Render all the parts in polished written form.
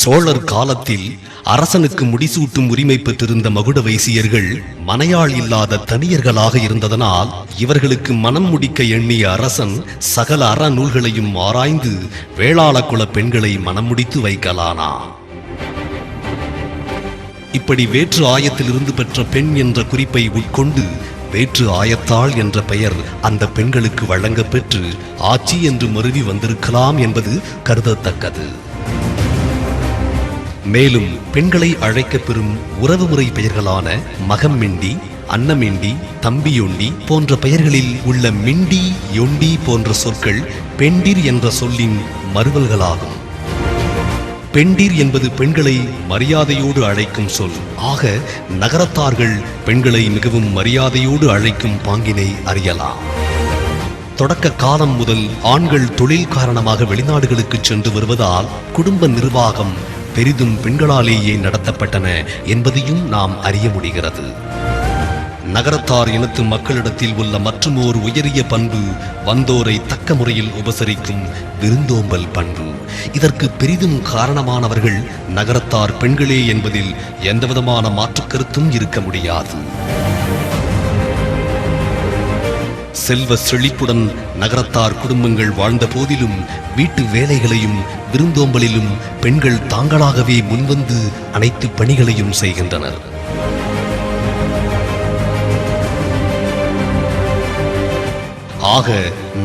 சோழர் காலத்தில் அரசனுக்கு முடிசூட்டும் உரிமை பெற்றிருந்த மகுட வைசியர்கள் மனையாள் இல்லாத தனியர்களாக இருந்ததனால் இவர்களுக்கு மனம் முடிக்க எண்ணிய அரசன் சகல அறநூல்களையும் ஆராய்ந்து வேளாள குல பெண்களை மனம் முடித்து வைக்கலானான். இப்படி வேற்று ஆயத்திலிருந்து பெற்ற பெண் என்ற குறிப்பை உட்கொண்டு வேற்று ஆயத்தாள் என்ற பெயர் அந்த பெண்களுக்கு வழங்கப் பெற்று ஆட்சி என்று மருவி வந்திருக்கலாம் என்பது கருதத்தக்கது. மேலும் பெண்களை அழைக்க பெறும் உறவுமுறை பெயர்களான மகம்மிண்டி, அன்னமிண்டி, தம்பியொண்டி போன்ற பெயர்களில் உள்ள மிண்டி, யொண்டி போன்ற சொற்கள் பெண்டிர் என்ற சொல்லின் மறுவல்களாகும். பெண்டிர் என்பது பெண்களை மரியாதையோடு அழைக்கும் சொல். ஆக நகரத்தார்கள் பெண்களை மிகவும் மரியாதையோடு அழைக்கும் பாங்கினை அறியலாம். தொடக்க காலம் முதல் ஆண்கள் தொழில் காரணமாக வெளிநாடுகளுக்கு சென்று வருவதால் குடும்ப நிர்வாகம் பெரிதும் பெண்களாலேயே நடத்தப்பட்டன என்பதையும் நாம் அறிய முடிகிறது. நகரத்தார் இனத்து மக்களிடத்தில் உள்ள மற்றுமோர் உயரிய பண்பு வந்தோரை தக்க முறையில் உபசரிக்கும் விருந்தோம்பல் பண்பு. இதற்கு பெரிதும் காரணமானவர்கள் நகரத்தார் பெண்களே என்பதில் எந்தவிதமான மாற்று கருத்தும் இருக்க முடியாது. செல்வ செழிப்புடன் நகரத்தார் குடும்பங்கள் வாழ்ந்த போதிலும் வீட்டு வேலைகளையும் விருந்தோம்பலிலும் பெண்கள் தாங்களாகவே முன்வந்து அனைத்து பணிகளையும் செய்கின்றனர். ஆக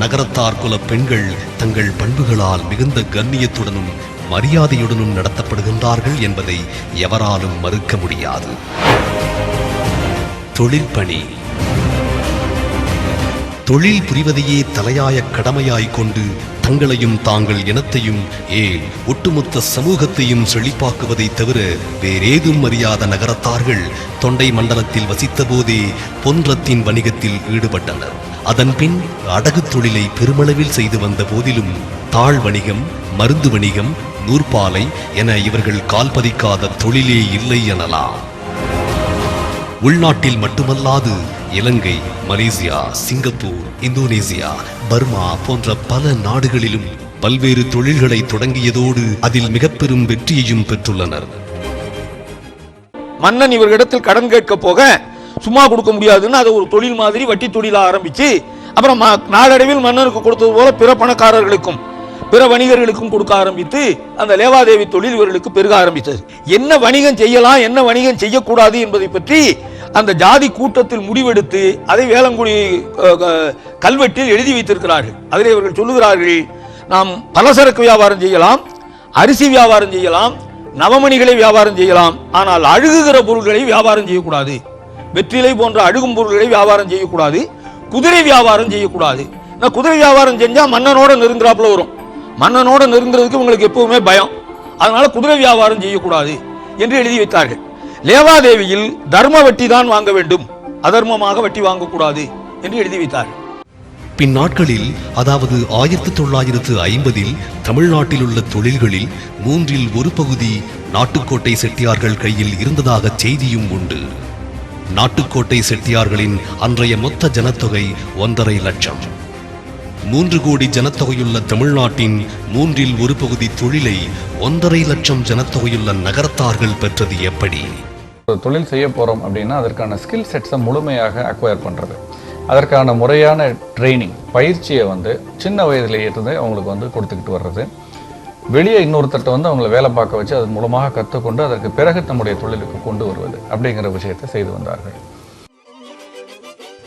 நகரத்தார் குல பெண்கள் தங்கள் பண்புகளால் மிகுந்த கண்ணியத்துடனும் மரியாதையுடனும் நடத்தப்படுகின்றார்கள் என்பதை எவராலும் மறுக்க முடியாது. தொழிற்பணி. தொழில் புரிவதையே தலையாய கடமையாய் கொண்டு தங்களையும் தாங்கள் இனத்தையும் ஒட்டுமொத்த சமூகத்தையும் செழிப்பாக்குவதை தவிர வேறேதும் அறியாத நகரத்தார்கள் தொண்டை மண்டலத்தில் வசித்த போதே பொன்றத்தின் வணிகத்தில் ஈடுபட்டனர். அதன்பின் அடகு தொழிலை பெருமளவில் செய்து வந்த போதிலும் தாழ் வணிகம், மருந்து வணிகம், நூற்பாலை என இவர்கள் கால் பதிக்காத தொழிலே இல்லை எனலாம். உள்நாட்டில் மட்டுமல்லாது இலங்கை, மலேசியா, சிங்கப்பூர், இந்தோனேசியா, பர்மா போன்ற பல நாடுகளிலும் பல்வேறு தொழில்களை தொடங்கியதோடு அதில் மிக பெரும் வெற்றியையும் பெற்றுள்ளனர். மன்னன் இவர்களிடத்தில் கடன் கேட்க போக சும்மா கொடுக்க முடியாதுன்னு அதை ஒரு தொழில் மாதிரி வட்டி தொழிலாக ஆரம்பிச்சு அப்புறம் நாளடைவில் மன்னனுக்கு கொடுத்தது போல பிற பணக்காரர்களுக்கும் பிற வணிகர்களுக்கும் கொடுக்க ஆரம்பித்து அந்த லேவாதேவி தொழில் இவர்களுக்கு பெருக ஆரம்பித்தது. என்ன வணிகம் செய்யலாம், என்ன வணிகம் செய்யக்கூடாது என்பதை பற்றி அந்த ஜாதி கூட்டத்தில் முடிவெடுத்து அதை வேளங்குடி கல்வெட்டில் எழுதி வைத்திருக்கிறார்கள். அதில் இவர்கள் சொல்லுகிறார்கள், நாம் பலசரக்கு வியாபாரம் செய்யலாம், அரிசி வியாபாரம் செய்யலாம், நவமணிகளை வியாபாரம் செய்யலாம், ஆனால் அழுகுகிற பொருட்களை வியாபாரம் செய்யக்கூடாது. வெற்றிலை போன்ற அழுகும் பொருட்களை வியாபாரம் செய்யக்கூடாது, குதிரை வியாபாரம் செய்யக்கூடாது. குதிரை வியாபாரம் செஞ்சா மன்னனோட நெருங்குறாப்புல வரும். மன்னனோட நெருங்குறதுக்கு உங்களுக்கு எப்பவுமே பயம். அதனால குதிரை வியாபாரம் செய்யக்கூடாது என்று எழுதி வைத்தார்கள். லேவாதேவியில் தர்ம வட்டி தான் வாங்க வேண்டும், அதர்மமாக வட்டி வாங்கக்கூடாது என்று எழுதி வைத்தார்கள். பின் நாட்களில், அதாவது 1950 தமிழ்நாட்டில் உள்ள தொழில்களில் 1/3 பகுதி நாட்டுக்கோட்டை செட்டியார்கள் கையில் இருந்ததாக செய்தியும் உண்டு. நாட்டுக்கோட்டை செட்டியார்களின் அன்றைய மொத்த ஜனத்தொகை 1.5 லட்சம். 3 கோடி ஜனத்தொகையுள்ள தமிழ்நாட்டின் 1/3 பகுதி தொழிலை 1.5 லட்சம் ஜனத்தொகையுள்ள நகரத்தார்கள் பெற்றது எப்படி? தொழில் செய்ய போகிறோம் அப்படின்னா அதற்கான ஸ்கில் செட்ஸை முழுமையாக அக்வயர் பண்ணுறது, அதற்கான முறையான ட்ரைனிங் பயிற்சியை சின்ன வயதிலேயே இருந்து அவங்களுக்கு கொடுத்துக்கிட்டு வர்றது, வெளியே இன்னொருத்தட்ட அவங்கள வேலை பார்க்க வச்சு அதன் மூலமாக கற்றுக்கொண்டு அதற்கு பிறகு நம்முடைய தொழிலுக்கு கொண்டு வருவது அப்படிங்கிற விஷயத்தை செய்து வந்தார்கள்.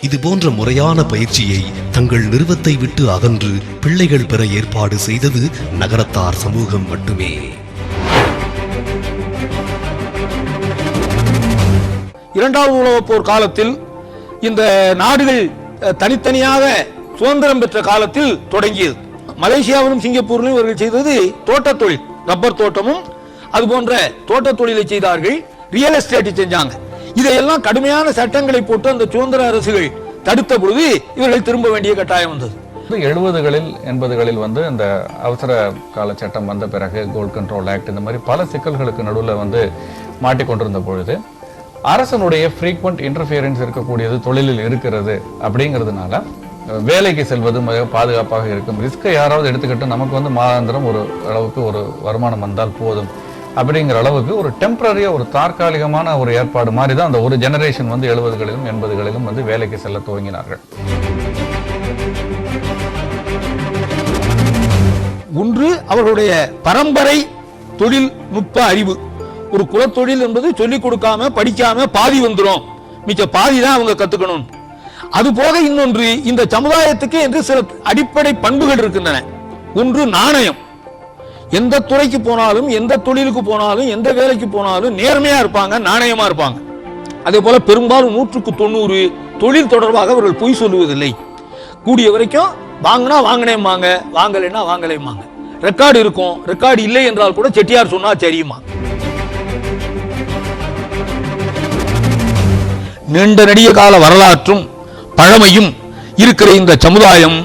இது போன்ற முறையான பயிற்சியை தங்கள் நிறுவத்தை விட்டு அகன்று பிள்ளைகள் பெற ஏற்பாடு செய்தது நகரத்தார் சமூகம் மட்டுமே. இரண்டாவது உலகப் போர் காலத்தில் இந்த நாடுகள் தனித்தனியாக சுதந்திரம் பெற்ற காலத்தில் தொடங்கியது. மலேசியாவிலும் சிங்கப்பூரிலும் இவர்கள் செய்தது தோட்ட தொழில், ரப்பர் தோட்டமும் அது போன்ற தோட்ட தொழிலை செய்தார்கள். ரியல் எஸ்டேட் செஞ்சாங்க. இதையெல்லாம் கடுமையான சட்டங்களை போட்டு அந்த சுதந்திர அரசுகள் தடுத்த பொழுது இவர்கள் திரும்ப வேண்டிய கட்டாயம் வந்தது. 70களில் 80களில் இந்த அவசர கால சட்டம் வந்த பிறகு கோல்ட் கண்ட்ரோல் ஆக்ட் இந்த மாதிரி பல சிக்கல்களுக்கு நடுவில் மாட்டிக்கொண்டிருந்த பொழுது அரசனுடைய ஃப்ரீக்வெண்ட் இன்டர்ஃபியரன்ஸ் இருக்கக்கூடியது தொழிலில் இருக்கிறது. அப்படிங்கிறதுனால வேலைக்கு செல்வது மிக பாதுகாப்பாக இருக்கும், ரிஸ்கை யாராவது எடுத்துக்கிட்டு நமக்கு மாதாந்திரம் ஒரு அளவுக்கு ஒரு வருமானம் வந்தால் போதும் அப்படிங்கிற அளவுக்கு ஒரு டெம்பரரியா ஒரு தற்காலிகமான ஒரு ஏற்பாடு மாதிரி தான் அந்த ஒரு ஜெனரேஷன் வந்து 70களிலும் 80களிலும் வந்து வேலைக்கு செல்ல துவங்கினார்கள். ஒன்று அவர்களுடைய பரம்பரை தொழில்நுட்ப அறிவு. ஒரு குலத்தொழில் என்பது சொல்லிக் கொடுக்காம படிக்காம பாதி வந்துடும், மிச்ச பாதி தான் அவங்க கத்துக்கணும். அது போக இன்னொன்று, இந்த சமுதாயத்துக்கு என்று சில அடிப்படை பண்புகள் இருக்கின்றன. ஒன்று நாணயம். எந்த துறைக்கு போனாலும், எந்த தொழிலுக்கு போனாலும், எந்த வேலைக்கு போனாலும் நேர்மையா இருப்பாங்க, நாணயமா இருப்பாங்க. அதே போல பெரும்பாலும் 100க்கு 90 தொழில் தொடர்பாக அவர்கள் பொய் சொல்லுவதில்லை. கூடிய வரைக்கும் வாங்கினா வாங்கினேம்பாங்க, வாங்கலைன்னா வாங்கலைம்பாங்க. ரெக்கார்டு இருக்கும், ரெக்கார்டு இல்லை என்றால் கூட செட்டியார் சொன்னா சரியுமா. நீண்ட நெடிய கால வரலாற்றும் பழமையும் இருக்கிற இந்த சமுதாயம்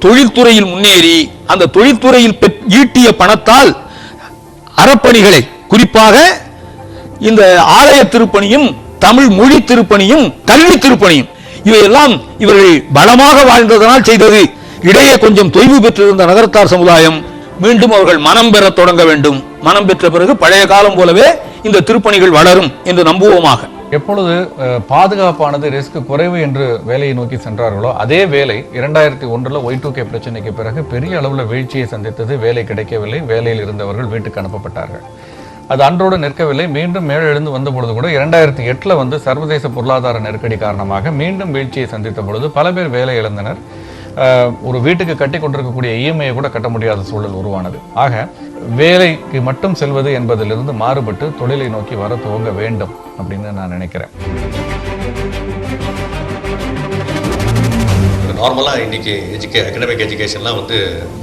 தொழில்துறையில் முன்னேறி அந்த தொழில்துறையில் ஈட்டிய பணத்தால் அறப்பணிகளை, குறிப்பாக இந்த ஆலய திருப்பணியும் தமிழ் மொழி திருப்பணியும் கல்வி திருப்பணியும் இவையெல்லாம் இவர்கள் பலமாக வாழ்ந்ததனால் செய்தது. இடையே கொஞ்சம் தொய்வு பெற்றிருந்த நகரத்தார் சமுதாயம் மீண்டும் அவர்கள் மனம் பெற தொடங்க வேண்டும். மனம் பெற்ற பிறகு பழைய காலம் போலவே இந்த திருப்பணிகள் வளரும் என்று நம்புவோமாக. எப்பொழுது பாதுகாப்பானது ரிஸ்க் குறைவு என்று வேலையை நோக்கி சென்றார்களோ அதே வேலை 2001 Y2K பிரச்சனைக்கு பிறகு பெரிய அளவில் வீழ்ச்சியை சந்தித்தது. வேலை கிடைக்கவில்லை, வேலையில் இருந்தவர்கள் வீட்டுக்கு அனுப்பப்பட்டார்கள். அது அன்றோடு நிற்கவில்லை, மீண்டும் மேலெழுந்து வந்த பொழுது கூட 2008 வந்து சர்வதேச பொருளாதார நெருக்கடி காரணமாக மீண்டும் வீழ்ச்சியை சந்தித்த பொழுது பல பேர் வேலை இழந்தனர். ஒரு வீட்டுக்கு கட்டி கொண்டிருக்கக்கூடிய இஎம்ஐயை கூட கட்ட முடியாத சூழல் உருவானது. ஆக வேலைக்கு மட்டும் செல்வது என்பதிலிருந்து மாறுபட்டு தொழிலை நோக்கி வர துவங்க வேண்டும் அப்படின்னு நான் நினைக்கிறேன். நார்மலாக இன்றைக்கி அகடமிக் எஜுகேஷன்லாம் வந்து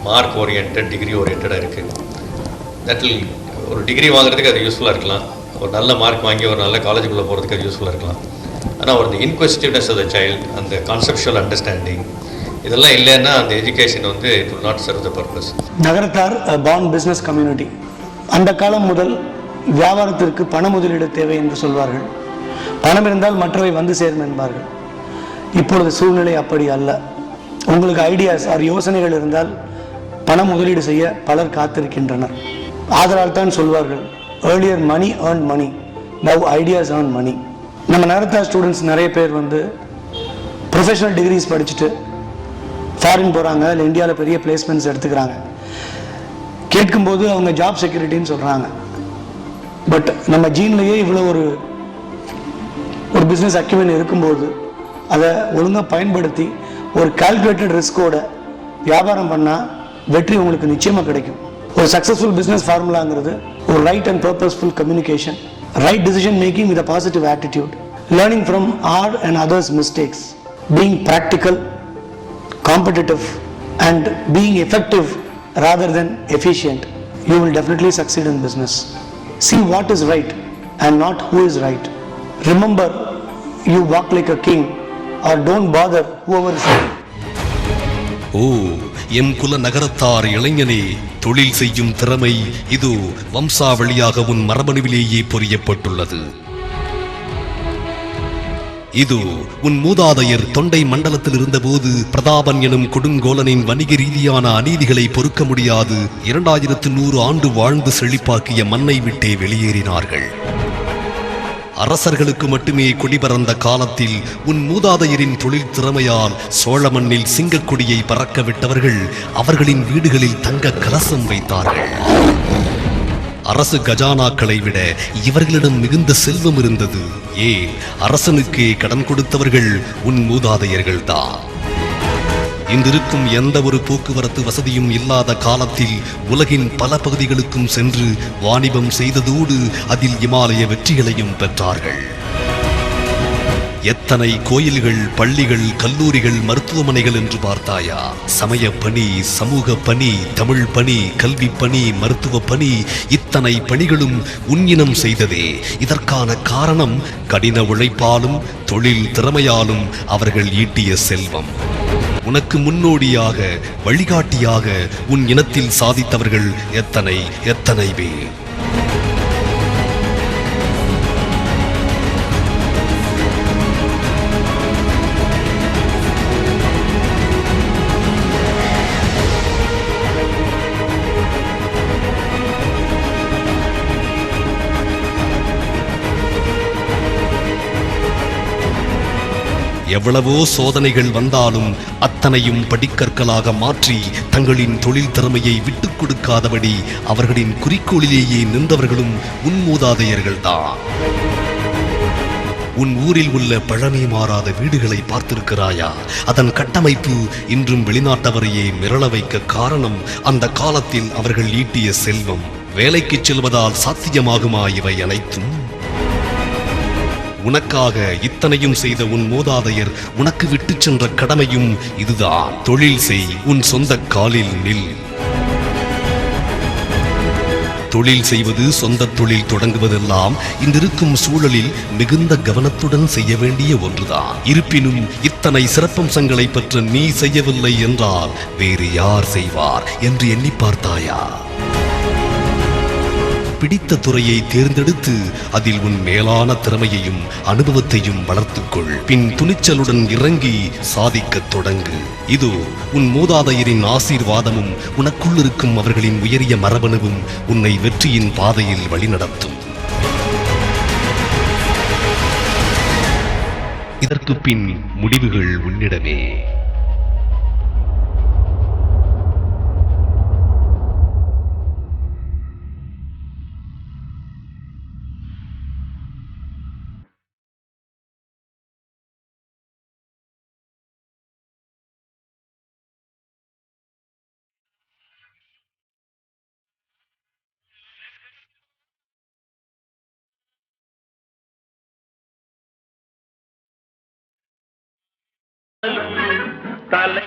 மார்க் ஓரியன்ட், டிகிரி ஓரியன்டாக இருக்குது. தட்டில் ஒரு டிகிரி வாங்குறதுக்கு அது யூஸ்ஃபுல்லாக இருக்கலாம், ஒரு நல்ல மார்க் வாங்கி ஒரு நல்ல காலேஜுக்குள்ளே போகிறதுக்கு அது யூஸ்ஃபுல்லாக இருக்கலாம். ஆனால் ஒரு இன்குவெஸ்டிவ்னஸ் ஆஃப் த சைல்டு, அந்த கான்செப்ஷுவல் அண்டர்ஸ்டாண்டிங் இதெல்லாம் இல்லைன்னா அந்த எஜுகேஷன் வந்து it will not serve the purpose. Nagarathar born business community. அந்த காலம் முதல் வியாபாரத்திற்கு பண முதலீடு தேவை என்று சொல்வார்கள். பணம் இருந்தால் மற்றவை வந்து சேரும் என்பார்கள். இப்பொழுது சூழ்நிலை அப்படி அல்ல. உங்களுக்கு ஐடியாஸ் ஆர் யோசனைகள் இருந்தால் பண முதலீடு செய்ய பலர் காத்திருக்கின்றனர். ஆதலால் தான் சொல்வார்கள், earlier money earn money, now ideas earn money. நம்ம நகரத்தார் ஸ்டூடெண்ட்ஸ் நிறைய பேர் வந்து ப்ரொஃபஷனல் டிகிரிஸ் படிச்சுட்டு ஃபாரின் போகிறாங்க, இல்லை இந்தியாவில் பெரிய பிளேஸ்மெண்ட்ஸ் எடுத்துக்கிறாங்க. கேட்கும்போது அவங்க ஜாப் செக்யூரிட்டின்னு சொல்கிறாங்க. பட் நம்ம ஜீன்லேயே இவ்வளோ ஒரு பிஸ்னஸ் அக்யூமெண்ட் இருக்கும்போது அதை ஒழுங்காக பயன்படுத்தி ஒரு கால்குலேட்டட் ரிஸ்கோட வியாபாரம் பண்ணால் வெற்றி உங்களுக்கு நிச்சயமாக கிடைக்கும். ஒரு சக்ஸஸ்ஃபுல் பிஸ்னஸ் ஃபார்முலாங்கிறது ஒரு right and purposeful communication, right decision making with a positive attitude, learning from our and others' mistakes, being practical, competitive and being effective rather than efficient. You will definitely succeed in business. See what is right and not who is right. Remember, you walk like a king or don't bother whoever is right. ஓ எம் குல நகரத்தார் இளைஞனே, தொழில் செய்யும் திறமை இது வம்சாவளியாக உன் மரபணுவிலேயே பொறியப்பட்டுள்ளது. இது உன் மூதாதையர் தொண்டை மண்டலத்தில் இருந்தபோது பிரதாபன் எனும் கொடுங்கோலனின் வணிக ரீதியான அநீதிகளை பொறுக்க முடியாது 2100 ஆண்டு வாழ்ந்து செழிப்பாக்கிய மண்ணை விட்டே வெளியேறினார்கள். அரசர்களுக்கு மட்டுமே குடிபறந்த காலத்தில் உன் மூதாதையரின் தொழில் திறமையால் சோழ மண்ணில் சிங்கக்கொடியை பறக்க விட்டவர்கள் அவர்களின் வீடுகளில் தங்க கலசம் வைத்தார்கள். அரசு கஜானாக்களை விட இவர்களிடம் மிகுந்த செல்வம் இருந்தது. ஏன், அரசனுக்கே கடன் கொடுத்தவர்கள் உன் மூதாதையர்கள்தான். இன்றிருக்கும் எந்த ஒரு போக்குவரத்து வசதியும் இல்லாத காலத்தில் உலகின் பல பகுதிகளுக்கும் சென்று வாணிபம் செய்ததோடு அதில் இமாலய வெற்றிகளையும் பெற்றார்கள். எத்தனை கோயில்கள், பள்ளிகள், கல்லூரிகள், மருத்துவமனைகள் என்று பார்த்தாயா? சமய பணி, சமூக பணி, தமிழ் பணி, கல்வி பணி, மருத்துவ பணி, இத்தனை பணிகளும் உன்னினம் செய்ததே. இதற்கான காரணம் கடின உழைப்பாலும் தொழில் திறமையாலும் அவர்கள் ஈட்டிய செல்வம். உனக்கு முன்னோடியாக, வழிகாட்டியாக உன் இனத்தில் சாதித்தவர்கள் எத்தனை எத்தனை பேர். எவ்வளவோ சோதனைகள் வந்தாலும் அத்தனையும் படிக்கற்களாக மாற்றி தங்களின் தொழில் திறமையை விட்டுக் கொடுக்காதபடி அவர்களின் குறிக்கோளிலேயே நின்றவர்களும் உன் மூதாதையர்கள்தான். உன் ஊரில் உள்ள பழமை மாறாத வீடுகளை பார்த்திருக்கிறாயா? அதன் கட்டமைப்பு இன்றும் வெளிநாட்டவரையே மிரள வைக்க காரணம் அந்த காலத்தில் அவர்கள் ஈட்டிய செல்வம். வேலைக்கு செல்வதால் சாத்தியமாகுமா இவை அனைத்தும்? உனக்காக இத்தனையும் செய்த உன் மூதாதையர் உனக்கு விட்டு சென்ற கடமையும் இதுதான். தொழில் செய், உன் சொந்த காலில் நில். தொழில் செய்வது, சொந்த தொழில் தொடங்குவதெல்லாம் இன்றிருக்கும் சூழலில் மிகுந்த கவனத்துடன் செய்ய வேண்டிய ஒன்றுதான். இருப்பினும் இத்தனை சிறப்பம்சங்களை பற்றி நீ செய்யவில்லை என்றால் வேறு யார் செய்வார் என்று எண்ணி பார்த்தாயா? பிடித்த துறையை தேர்ந்தெடுத்து அதில் உன் மேலான திறமையையும் அனுபவத்தையும் வளர்த்துக்கொள். பின் துணிச்சலுடன் இறங்கி சாதிக்கத் தொடங்கு. இதோ உன் மூதாதையரின் ஆசீர்வாதமும் உனக்குள் இருக்கும் அவர்களின் உயரிய மரபணுவும் உன்னை வெற்றியின் பாதையில் வழிநடத்தும். இதற்கு பின் முடிவுகள் உன்னிடமே. தலை